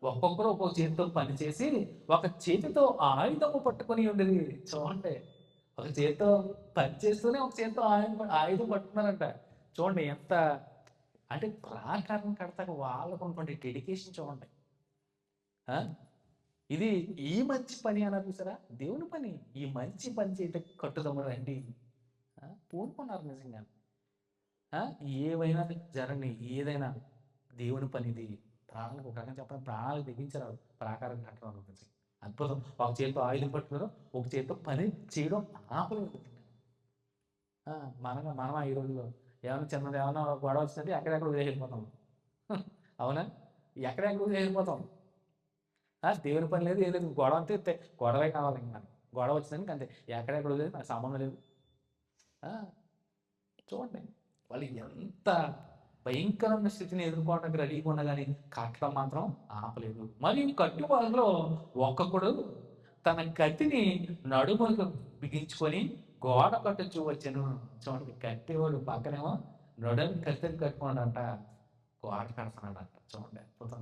ఒక్కొక్కరు ఒక్కొక్క చేతితో పని చేసి ఒక చేతితో ఆయుధము పట్టుకొని ఉండేది. చూడండి. ఒక చేత్తో పని చేస్తూనే ఒక చేత్తో ఆయుధం పట్టుకున్నారంట. చూడండి ఎంత అంటే ప్రాకారం కడతాక వాళ్ళకున్నటువంటి డెడికేషన్ చూడండి. ఆ! ఇది ఈ మంచి పని అన్నారు చూసారా? దేవుని పని. ఈ మంచి పని చేయటకి కట్టుదమ రండి. పూనుకున్నారు నిజంగానే. ఆ! ఏవైనా జరగని ఏదైనా దేవుని పనిది. ప్రాణాలకు ఒక రకంగా చెప్పాలంటే ప్రాణాలకు తెగించారు ప్రాకారం కట్టడం గురించి. అద్భుతం. ఒక చేత్తో ఆయుధం పట్టుకున్నారు. ఒక చేత్తో పని చేయడం ఆపలేదు. ఆ! మనమా ఈ రోజుల్లో ఏమన్నా చిన్నది ఏమన్నా గొడవ వచ్చిందంటే ఎక్కడెక్కడో వదిలేసి వెళ్ళిపోతాం. అవునా? ఎక్కడెక్కడో వదిలేసి వెళ్ళిపోతాం. దేవుని పని లేదు, ఏం లేదు. గొడవ అంతే గొడవే కావాలి ఇంక మనకి. గొడవ వచ్చిందంటే అంతే. ఎక్కడెక్కడ వదిలేసి నాకు సంబంధం లేదు. ఆ! చూడండి. వాళ్ళు ఎంత భయంకరమైన స్థితిని ఎదుర్కోవడానికి రెడీగా ఉన్నా గాని కట్టడం మాత్రం ఆపలేదు. మరియు కట్టువారిలో ఒక్కొక్కడు తన కత్తిని నడుములకు బిగించుకొని గోడ కట్టొచ్చు వచ్చెను. చూడండి కట్టేవాడు పక్కనేమో నడుముకి కత్తిని కట్టుకున్నాడంట. గోడ కడుతున్నాడంట. చూడండి అద్భుతం.